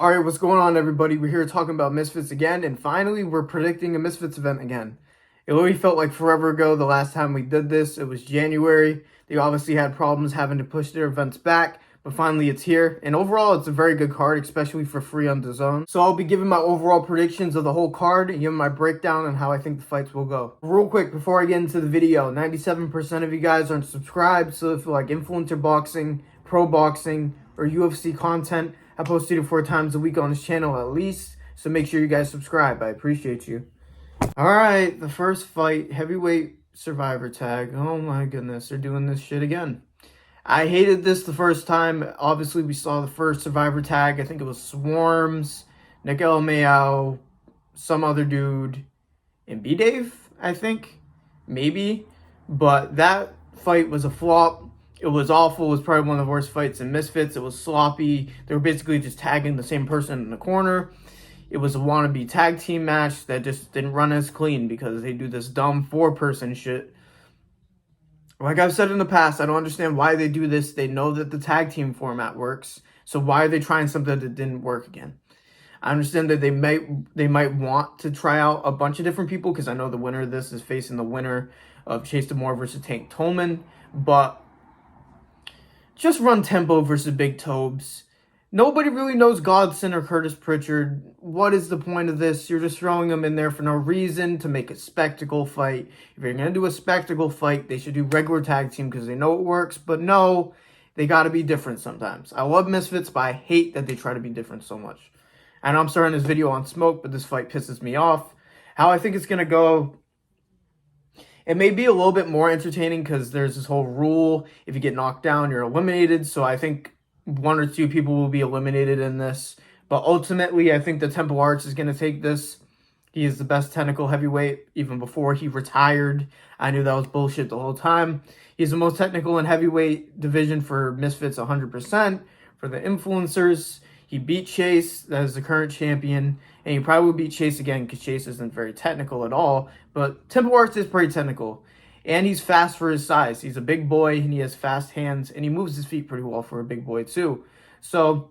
All right, what's going on, everybody? We're here talking about Misfits again, and finally, we're predicting a Misfits event again. It literally felt like forever ago the last time we did this. It was January. They obviously had problems having to push their events back, but finally it's here. And overall, it's a very good card, especially for free on DAZN. So I'll be giving my overall predictions of the whole card and giving my breakdown on how I think the fights will go. Real quick, before I get into the video, 97% of you guys aren't subscribed, so if you like influencer boxing, pro boxing, or UFC content, I post 2 to 4 times a week on this channel at least, so make sure you guys subscribe. I appreciate you. Alright, the first fight, heavyweight survivor tag. Oh my goodness, they're doing this shit again. I hated this the first time. Obviously, we saw the first survivor tag. I think it was Swarms, Nick El Mayao, some other dude, and B-Dave, I think. Maybe. But that fight was a flop. It was awful. It was probably one of the worst fights in Misfits. It was sloppy. They were basically just tagging the same person in the corner. It was a wannabe tag team match that just didn't run as clean because they do this dumb 4-person shit. Like I've said in the past, I don't understand why they do this. They know that the tag team format works. So why are they trying something that didn't work again? I understand that they might want to try out a bunch of different people because I know the winner of this is facing the winner of Chase Demore versus Tank Tolman. But just run Tempo versus Big Tobes. Nobody really knows Godson or Curtis Pritchard. What is the point of this? You're just throwing them in there for no reason to make a spectacle fight. If you're going to do a spectacle fight, they should do regular tag team because they know it works. But no, they got to be different sometimes. I love Misfits, but I hate that they try to be different so much. I know I'm starting this video on smoke, but this fight pisses me off. How I think it's going to go, it may be a little bit more entertaining because there's this whole rule. If you get knocked down, you're eliminated. So I think 1 or 2 people will be eliminated in this. But ultimately, I think the Temple Arts is going to take this. He is the best technical heavyweight even before he retired. I knew that was bullshit the whole time. He's the most technical in heavyweight division for Misfits 100%. For the influencers, he beat Chase, that is the current champion. And he probably will beat Chase again because Chase isn't very technical at all. But Temple Arts is pretty technical. And he's fast for his size. He's a big boy and he has fast hands. And he moves his feet pretty well for a big boy too. So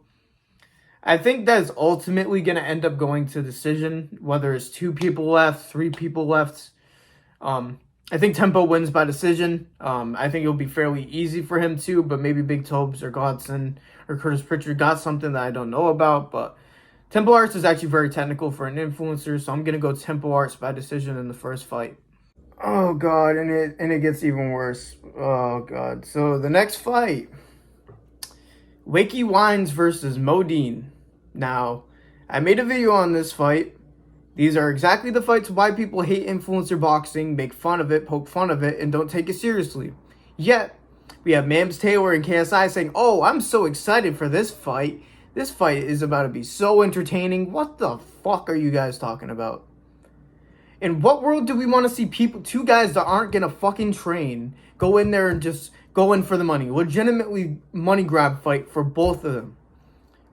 I think that's ultimately going to end up going to decision. Whether it's 2 people left, 3 people left. I think Tempo wins by decision. I think it'll be fairly easy for him too. But maybe Big Tobes or Godson or Curtis Pritchard got something that I don't know about. But Temple Arts is actually very technical for an influencer. So I'm going to go Temple Arts by decision in the first fight. Oh, God, and it gets even worse. Oh, God. So, the next fight. Wakey Wines versus Modine. Now, I made a video on this fight. These are exactly the fights why people hate influencer boxing, make fun of it, poke fun of it, and don't take it seriously. Yet, we have Mams Taylor and KSI saying, oh, I'm so excited for this fight. This fight is about to be so entertaining. What the fuck are you guys talking about? In what world do we want to see 2 guys that aren't going to fucking train go in there and just go in for the money? Legitimately money grab fight for both of them.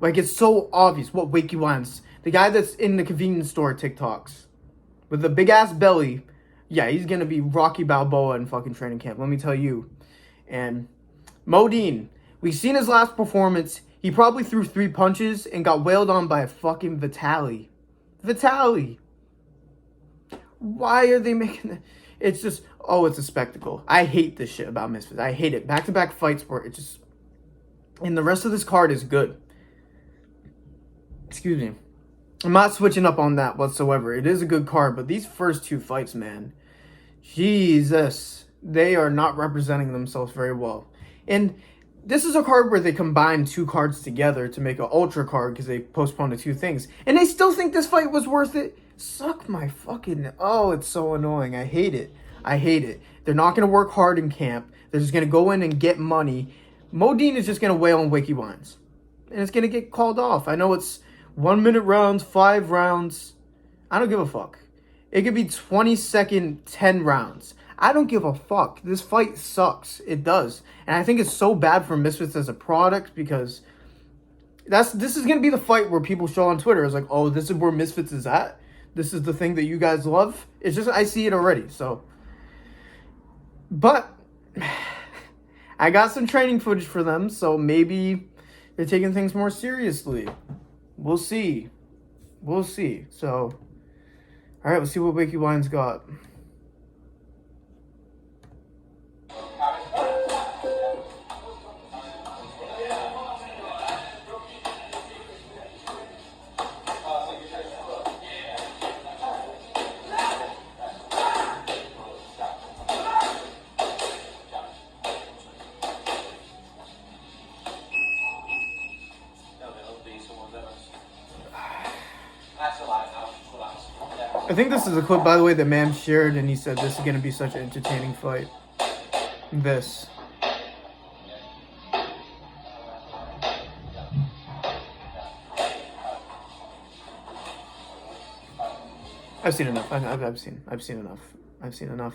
Like, it's so obvious what Wakey wants. The guy that's in the convenience store TikToks with the big ass belly. Yeah, he's going to be Rocky Balboa in fucking training camp. Let me tell you. And Modine, we've seen his last performance. He probably threw 3 punches and got wailed on by a fucking Vitali. Vitali. Why are they making it? It's just, oh, it's a spectacle. I hate this shit about Misfits. I hate it. Back-to-back fights where it just... And the rest of this card is good. Excuse me. I'm not switching up on that whatsoever. It is a good card, but these first 2 fights, man. Jesus. They are not representing themselves very well. And this is a card where they combine 2 cards together to make an ultra card because they postponed the 2 things. And they still think this fight was worth it? Suck my fucking... Oh, it's so annoying. I hate it. I hate it. They're not going to work hard in camp. They're just going to go in and get money. Modine is just going to wail on Wakey Wines. And it's going to get called off. I know it's 1-minute rounds, 5 rounds. I don't give a fuck. It could be 20-second, 10 rounds. I don't give a fuck. This fight sucks. It does. And I think it's so bad for Misfits as a product because this is going to be the fight where people show on Twitter. It's like, oh, this is where Misfits is at. This is the thing that you guys love. It's just, I see it already. So, but I got some training footage for them. So maybe they're taking things more seriously. we'll see. We'll see. So, all right, let's see what Wakey Wines got. I think this is a clip, by the way, that Mam shared, and he said this is going to be such an entertaining fight. This. I've seen enough. I've seen enough. I've seen enough.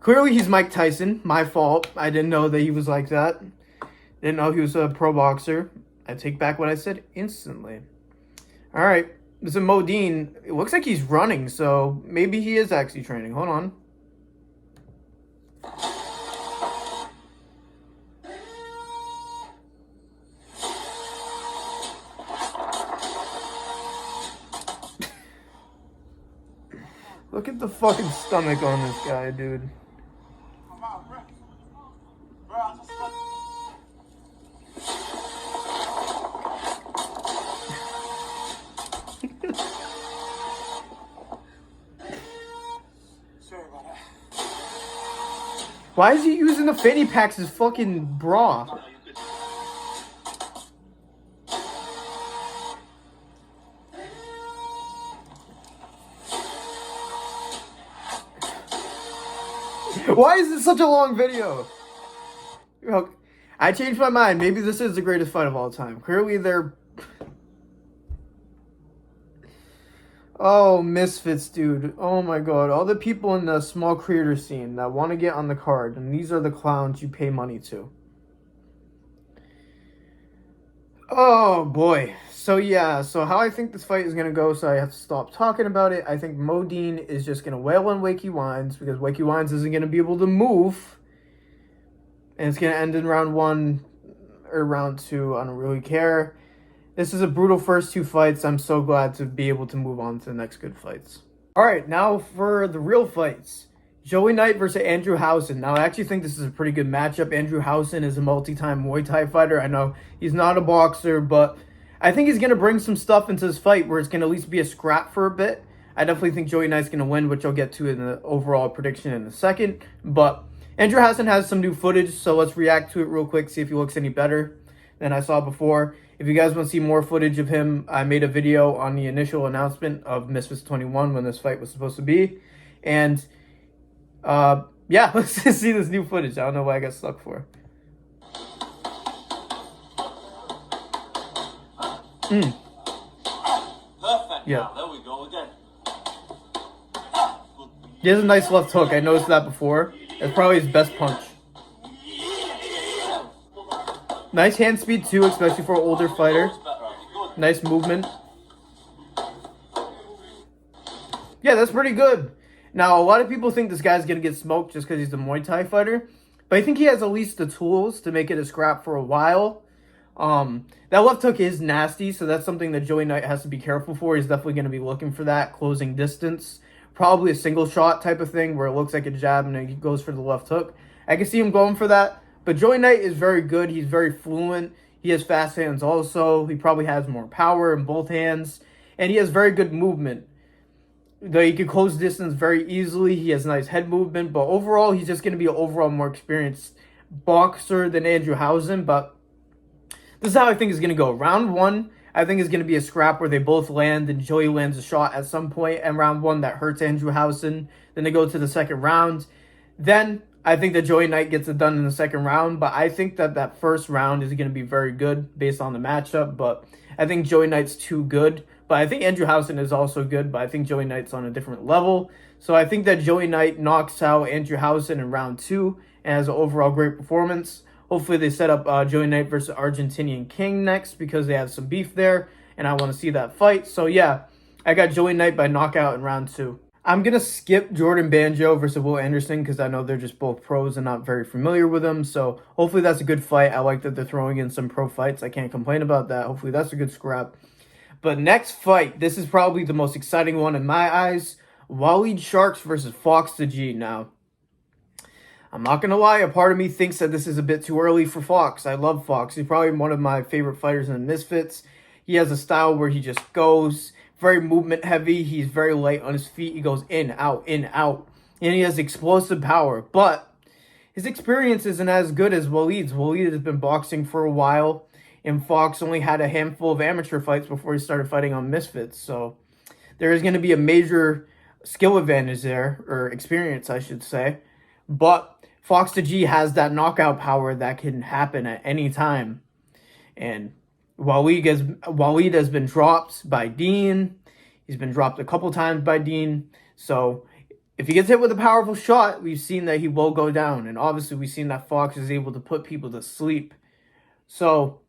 Clearly, he's Mike Tyson. My fault. I didn't know that he was like that. Didn't know he was a pro boxer. I take back what I said instantly. All right. This is Modine. It looks like he's running, so maybe he is actually training. Hold on. Look at the fucking stomach on this guy, dude. Why is he using the fanny packs as fucking bra? Why is this such a long video? I changed my mind. Maybe this is the greatest fight of all time. Clearly they're... Oh, Misfits, dude. Oh my god. All the people in the small creator scene that want to get on the card. And these are the clowns you pay money to. Oh, boy. So, yeah. So, how I think this fight is going to go, so I have to stop talking about it. I think Modine is just going to wail on Wakey Wines because Wakey Wines isn't going to be able to move. And it's going to end in round 1 or round 2. I don't really care. This is a brutal first 2 fights. I'm so glad to be able to move on to the next good fights. All right, now for the real fights. Joey Knight versus Andrew Housen. Now, I actually think this is a pretty good matchup. Andrew Housen is a multi-time Muay Thai fighter. I know he's not a boxer, but I think he's going to bring some stuff into this fight where it's going to at least be a scrap for a bit. I definitely think Joey Knight's going to win, which I'll get to in the overall prediction in a second. But Andrew Housen has some new footage, so let's react to it real quick, see if he looks any better than I saw before. If you guys want to see more footage of him, I made a video on the initial announcement of Misfits 21 when this fight was supposed to be. And, yeah, let's just see this new footage. I don't know why I got stuck for. Perfect. Yeah. Now, there we go again. He has a nice left hook. I noticed that before. That's probably his best punch. Nice hand speed too, especially for an older fighter. Nice movement. Yeah, that's pretty good. Now, a lot of people think this guy's going to get smoked just because he's a Muay Thai fighter. But I think he has at least the tools to make it a scrap for a while. That left hook is nasty, so that's something that Joey Knight has to be careful for. He's definitely going to be looking for that closing distance. Probably a single shot type of thing where it looks like a jab and he goes for the left hook. I can see him going for that. But Joey Knight is very good. He's very fluent. He has fast hands also. He probably has more power in both hands. And he has very good movement. Though he can close distance very easily. He has nice head movement. But overall, he's just going to be an overall more experienced boxer than Andrew Housen. But this is how I think it's going to go. Round 1, I think is going to be a scrap where they both land and Joey lands a shot at some point. And round 1, that hurts Andrew Housen. Then they go to the second round. Then I think that Joey Knight gets it done in the second round, but I think that that first round is going to be very good based on the matchup, but I think Joey Knight's too good. But I think Andrew Housen is also good, but I think Joey Knight's on a different level. So I think that Joey Knight knocks out Andrew Housen in round 2 and has an overall great performance. Hopefully they set up Joey Knight versus Argentinian King next because they have some beef there, and I want to see that fight. So yeah, I got Joey Knight by knockout in round 2. I'm going to skip Jordan Banjo versus Will Anderson because I know they're just both pros and not very familiar with them. So hopefully that's a good fight. I like that they're throwing in some pro fights. I can't complain about that. Hopefully that's a good scrap. But next fight, this is probably the most exciting one in my eyes. Waleed Sharks versus Fox the G. Now, I'm not going to lie, a part of me thinks that this is a bit too early for Fox. I love Fox. He's probably one of my favorite fighters in the Misfits. He has a style where he just goes, very movement heavy. He's very light on his feet. He goes in, out, in, out. And he has explosive power. But his experience isn't as good as Waleed's. Waleed has been boxing for a while. And Fox only had a handful of amateur fights before he started fighting on Misfits. So there is going to be a major skill advantage there, or experience, I should say. But Fox the G has that knockout power that can happen at any time. And Waleed has been dropped by Dean. He's been dropped a couple times by Dean. So if he gets hit with a powerful shot, we've seen that he will go down. And obviously we've seen that Fox is able to put people to sleep. So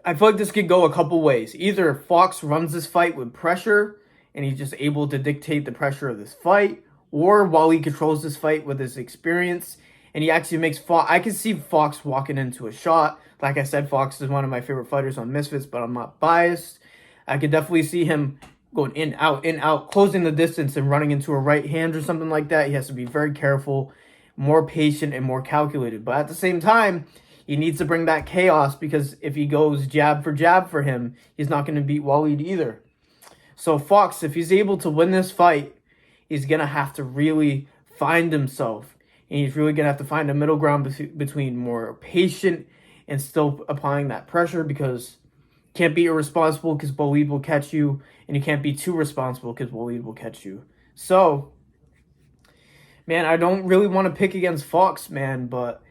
I feel like this could go a couple ways. Either Fox runs this fight with pressure and he's just able to dictate the pressure of this fight, or Waleed controls this fight with his experience and he actually makes Fox. I can see Fox walking into a shot. Like I said, Fox is one of my favorite fighters on Misfits, but I'm not biased. I could definitely see him going in, out, closing the distance and running into a right hand or something like that. He has to be very careful, more patient, and more calculated. But at the same time, he needs to bring that chaos, because if he goes jab for him, he's not going to beat Waleed either. So Fox, if he's able to win this fight, he's going to have to really find himself. And he's really going to have to find a middle ground between more patient and still applying that pressure, because you can't be irresponsible because Waleed will catch you, and you can't be too responsible because Waleed will catch you. So, man, I don't really want to pick against Fox, man, but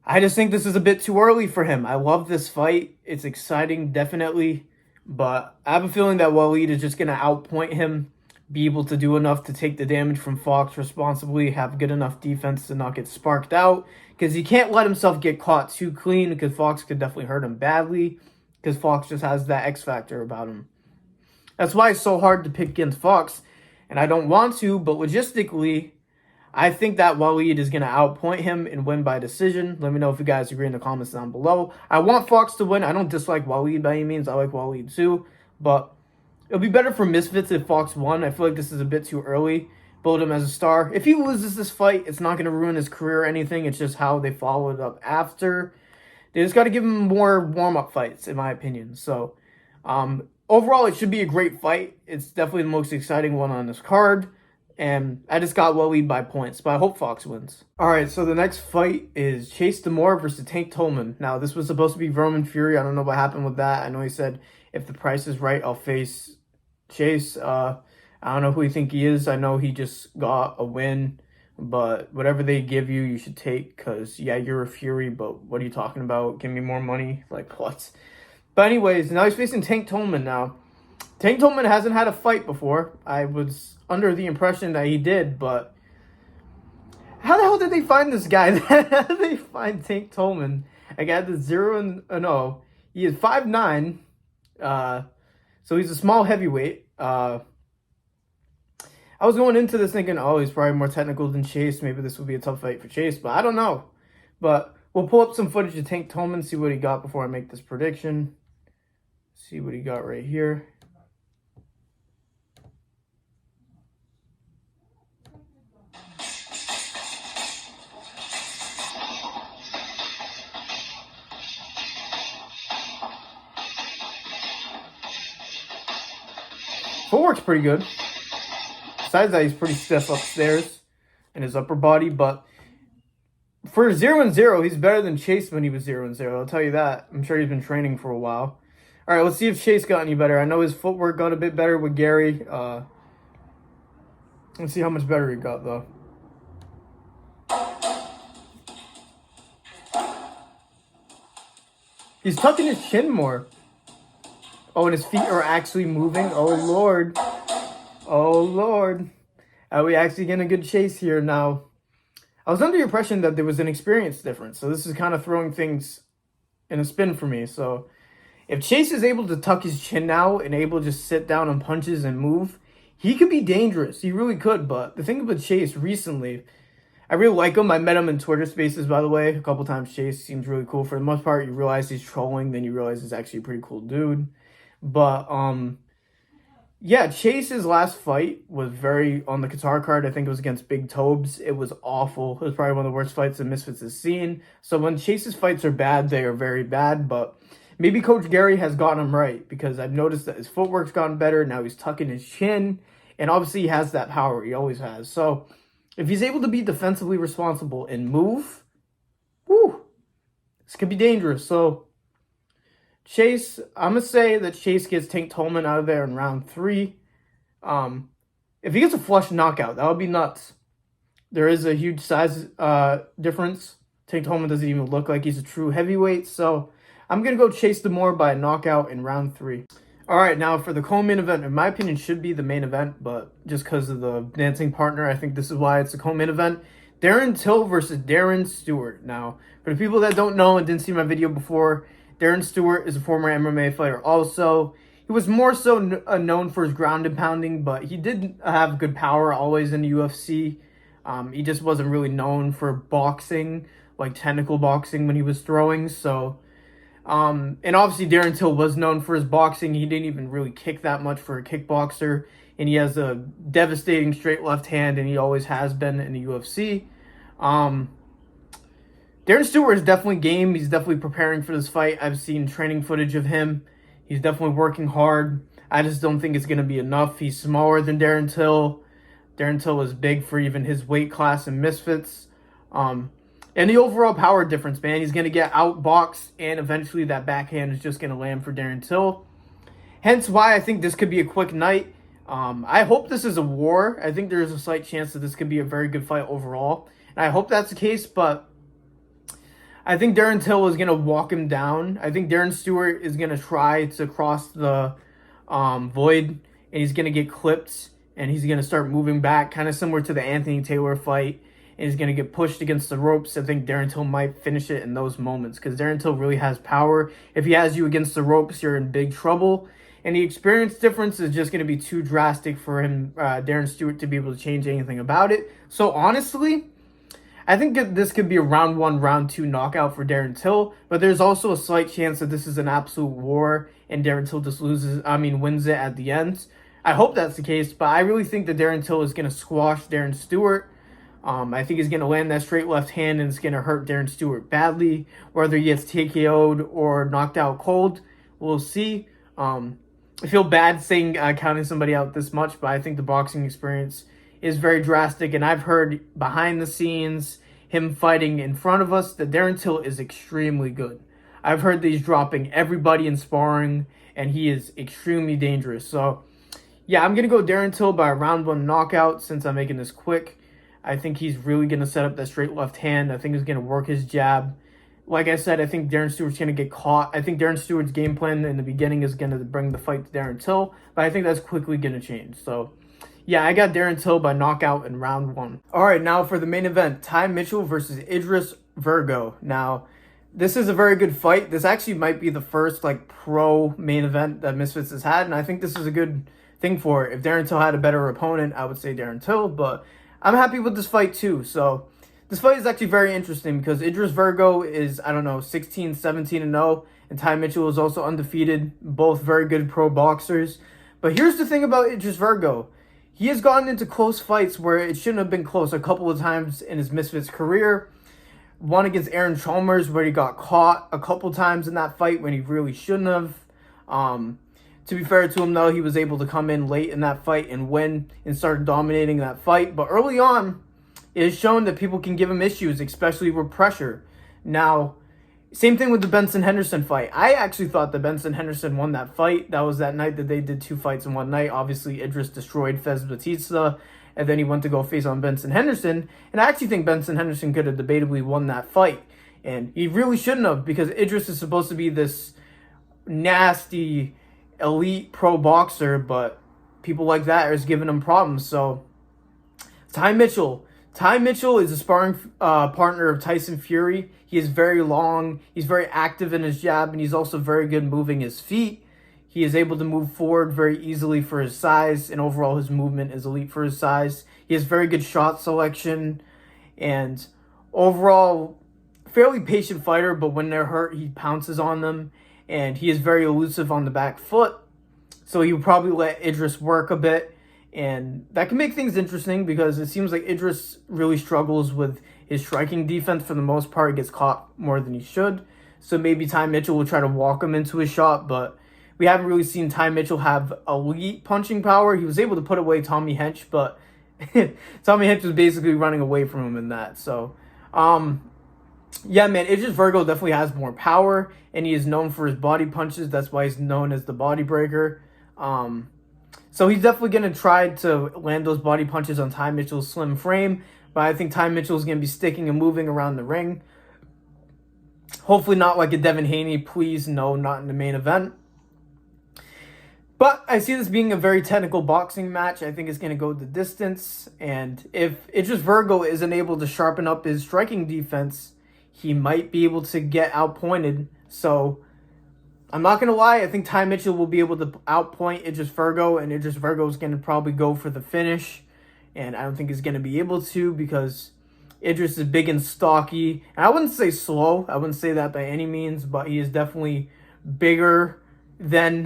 I just think this is a bit too early for him. I love this fight. It's exciting, definitely, but I have a feeling that Waleed is just going to outpoint him, be able to do enough to take the damage from Fox responsibly, have good enough defense to not get sparked out, because he can't let himself get caught too clean, because Fox could definitely hurt him badly, because Fox just has that X factor about him. That's why it's so hard to pick against Fox, and I don't want to, but logistically, I think that Waleed is going to outpoint him and win by decision. Let me know if you guys agree in the comments down below. I want Fox to win. I don't dislike Waleed by any means. I like Waleed too, but it'll be better for Misfits if Fox won. I feel like this is a bit too early. Build him as a star. If he loses this fight, it's not going to ruin his career or anything. It's just how they follow it up after. They just got to give him more warm-up fights, in my opinion. So, overall, it should be a great fight. It's definitely the most exciting one on this card. And I just got Waleed by points, but I hope Fox wins. All right, so the next fight is Chase Demore versus Tank Tolman. Now, this was supposed to be Roman Fury. I don't know what happened with that. I know he said, if the price is right, I'll face Chase. I don't know who you think he is. I know he just got a win, but whatever they give you, you should take, because, yeah, you're a Fury, but what are you talking about? Give me more money? Like, what? But anyways, now he's facing Tank Tolman now. Tank Tolman hasn't had a fight before. I was under the impression that he did, but how the hell did they find this guy? How did they find Tank Tolman? A guy that's 0-0. He is 5'9". So he's a small heavyweight. I was going into this thinking, oh, he's probably more technical than Chase. Maybe this would be a tough fight for Chase, but I don't know. But we'll pull up some footage of Tank Tolman, see what he got before I make this prediction. See what he got right here. Footwork's pretty good. Besides that, he's pretty stiff upstairs in his upper body, but for 0-0, he's better than Chase when he was 0-0. I'll tell you that. I'm sure he's been training for a while. All right, let's see if Chase got any better. I know his footwork got a bit better with Gary. Let's see how much better he got, though. He's tucking his chin more. Oh, and his feet are actually moving. Oh, Lord. Oh, Lord. Are we actually getting a good Chase here now? I was under the impression that there was an experience difference. So this is kind of throwing things in a spin for me. So if Chase is able to tuck his chin now and able to just sit down on punches and move, he could be dangerous. He really could. But the thing about Chase recently, I really like him. I met him in Twitter Spaces, by the way, a couple times. Chase seems really cool. For the most part, you realize he's trolling. Then you realize he's actually a pretty cool dude. But yeah, Chase's last fight was very on the guitar card. I think it was against Big Tobes. It was awful. It was probably one of the worst fights that Misfits has seen. So when Chase's fights are bad, they are very bad. But maybe Coach Gary has gotten him right because I've noticed that his footwork's gotten better. Now he's tucking his chin. And obviously he has that power. He always has. So if he's able to be defensively responsible and move, whew, this could be dangerous. So Chase, I'm gonna say that Chase gets Tank Tolman out of there in round 3. If he gets a flush knockout, that would be nuts. There is a huge size difference. Tank Tolman doesn't even look like he's a true heavyweight, so I'm gonna go Chase Demore by a knockout in round 3. All right, now for the co-main event, in my opinion, should be the main event, but just because of the dancing partner, I think this is why it's the co-main event. Darren Till versus Darren Stewart. Now, for the people that don't know and didn't see my video before, Darren Stewart is a former MMA fighter also. He was more so known for his ground and pounding, but he did have good power always in the UFC. He just wasn't really known for boxing, like technical boxing when he was throwing. So, and obviously Darren Till was known for his boxing. He didn't even really kick that much for a kickboxer. And he has a devastating straight left hand, and he always has been in the UFC. Darren Stewart is definitely game. He's definitely preparing for this fight. I've seen training footage of him. He's definitely working hard. I just don't think it's going to be enough. He's smaller than Darren Till. Darren Till was big for even his weight class in Misfits. And the overall power difference, man. He's going to get outboxed, and eventually that backhand is just going to land for Darren Till. Hence why I think this could be a quick night. I hope this is a war. I think there's a slight chance that this could be a very good fight overall. And I hope that's the case, but I think Darren Till is going to walk him down. I think Darren Stewart is going to try to cross the void, and he's going to get clipped, and he's going to start moving back, kind of similar to the Anthony Taylor fight, and he's going to get pushed against the ropes. I think Darren Till might finish it in those moments because Darren Till really has power. If he has you against the ropes, you're in big trouble, and the experience difference is just going to be too drastic for him, Darren Stewart, to be able to change anything about it. So honestly, I think that this could be a round 1, round 2 knockout for Darren Till, but there's also a slight chance that this is an absolute war and Darren Till just wins it at the end. I hope that's the case, but I really think that Darren Till is going to squash Darren Stewart. I think he's going to land that straight left hand, and it's going to hurt Darren Stewart badly. Whether he gets TKO'd or knocked out cold, we'll see. I feel bad saying counting somebody out this much, but I think the boxing experience is very drastic, and I've heard behind the scenes him fighting in front of us that Darren Till is extremely good. I've heard that he's dropping everybody in sparring, and he is extremely dangerous. So, yeah, I'm going to go Darren Till by a round 1 knockout since I'm making this quick. I think he's really going to set up that straight left hand. I think he's going to work his jab. Like I said, I think Darren Stewart's going to get caught. I think Darren Stewart's game plan in the beginning is going to bring the fight to Darren Till, but I think that's quickly going to change. So, yeah, I got Darren Till by knockout in round 1. All right, now for the main event, Ty Mitchell versus Idris Virgo. Now, this is a very good fight. This actually might be the first pro main event that Misfits has had, and I think this is a good thing for it. If Darren Till had a better opponent, I would say Darren Till, but I'm happy with this fight too. So this fight is actually very interesting because Idris Virgo is, 16, 17-0, and Ty Mitchell is also undefeated. Both very good pro boxers. But here's the thing about Idris Virgo. He has gotten into close fights where it shouldn't have been close a couple of times in his Misfits career. One against Aaron Chalmers where he got caught a couple times in that fight when he really shouldn't have. To be fair to him, though, he was able to come in late in that fight and win and start dominating that fight. But early on, it has shown that people can give him issues, especially with pressure. Now, same thing with the Benson Henderson fight. I actually thought that Benson Henderson won that fight. That was that night that they did 2 fights in one night. Obviously, Idris destroyed Fez Batista, and then he went to go face on Benson Henderson. And I actually think Benson Henderson could have debatably won that fight. And he really shouldn't have, because Idris is supposed to be this nasty, elite pro boxer, but people like that is giving him problems. So, Ty Mitchell is a sparring partner of Tyson Fury. He is very long. He's very active in his jab, and he's also very good moving his feet. He is able to move forward very easily for his size, and overall his movement is elite for his size. He has very good shot selection, and overall, fairly patient fighter, but when they're hurt, he pounces on them, and he is very elusive on the back foot. So he'll probably let Idris work a bit. And that can make things interesting because it seems like Idris really struggles with his striking defense for the most part. He gets caught more than he should. So maybe Ty Mitchell will try to walk him into his shot, but we haven't really seen Ty Mitchell have elite punching power. He was able to put away Tommy Hench, but Tommy Hench was basically running away from him in that. So, yeah, man, Idris Virgo definitely has more power, and he is known for his body punches. That's why he's known as the body breaker. So he's definitely going to try to land those body punches on Ty Mitchell's slim frame, but I think Ty Mitchell is going to be sticking and moving around the ring. Hopefully not like a Devin Haney. Please, no, not in the main event. But I see this being a very technical boxing match. I think it's going to go the distance. And if Idris Virgo isn't able to sharpen up his striking defense, he might be able to get outpointed. So I'm not going to lie. I think Ty Mitchell will be able to outpoint Idris Virgo. And Idris Virgo is going to probably go for the finish. And I don't think he's going to be able to because Idris is big and stocky. And I wouldn't say slow. I wouldn't say that by any means. But he is definitely bigger than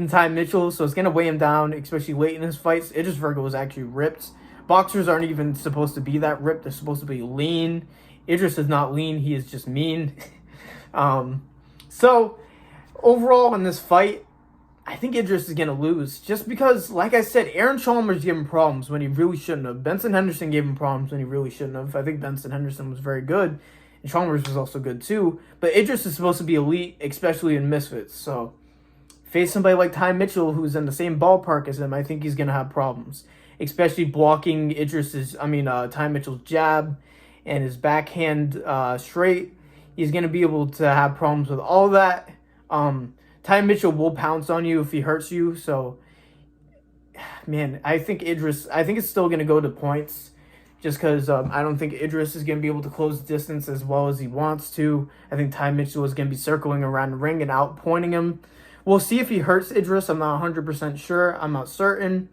Ty Mitchell, so it's gonna weigh him down, especially late in his fights. Idris Virgo is actually ripped. Boxers aren't even supposed to be that ripped; they're supposed to be lean. Idris is not lean; he is just mean. So overall in this fight, I think Idris is gonna lose, just because, like I said, Aaron Chalmers gave him problems when he really shouldn't have. Benson Henderson gave him problems when he really shouldn't have. I think Benson Henderson was very good. And Chalmers was also good too. But Idris is supposed to be elite, especially in Misfits. So face somebody like Ty Mitchell, who's in the same ballpark as him, I think he's going to have problems. Especially blocking Ty Mitchell's jab and his backhand straight. He's going to be able to have problems with all that. Ty Mitchell will pounce on you if he hurts you. So, man, I think it's still going to go to points. Just because I don't think Idris is going to be able to close the distance as well as he wants to. I think Ty Mitchell is going to be circling around the ring and outpointing him. We'll see if he hurts Idris. I'm not 100% sure. I'm not certain.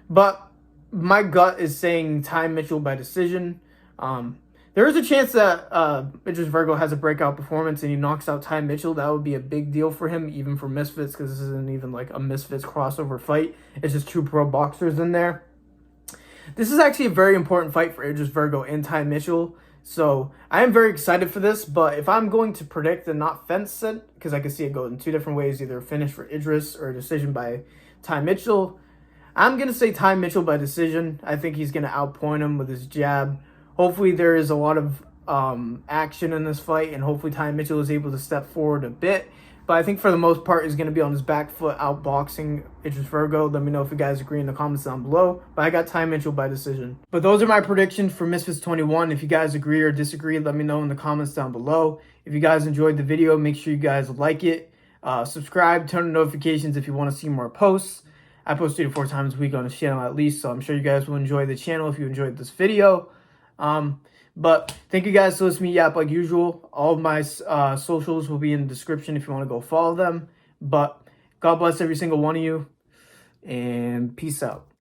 But my gut is saying Ty Mitchell by decision. There is a chance that Idris Virgo has a breakout performance and he knocks out Ty Mitchell. That would be a big deal for him, even for Misfits, because this isn't even like a Misfits crossover fight. It's just two pro boxers in there. This is actually a very important fight for Idris Virgo and Ty Mitchell. So I am very excited for this, but if I'm going to predict and not fence it, because I can see it go in two different ways, either a finish for Idris or a decision by Ty Mitchell, I'm going to say Ty Mitchell by decision. I think he's going to outpoint him with his jab. Hopefully there is a lot of action in this fight, and hopefully Ty Mitchell is able to step forward a bit. But I think for the most part, he's going to be on his back foot outboxing Idris Virgo. Let me know if you guys agree in the comments down below. But I got Ty Mitchell by decision. But those are my predictions for Misfits 21. If you guys agree or disagree, let me know in the comments down below. If you guys enjoyed the video, make sure you guys like it. Subscribe, turn on notifications if you want to see more posts. I post 3 to 4 times a week on this channel at least, so I'm sure you guys will enjoy the channel if you enjoyed this video. But thank you guys for listening to me yap like usual. All of my socials will be in the description if you want to go follow them. But God bless every single one of you, and peace out.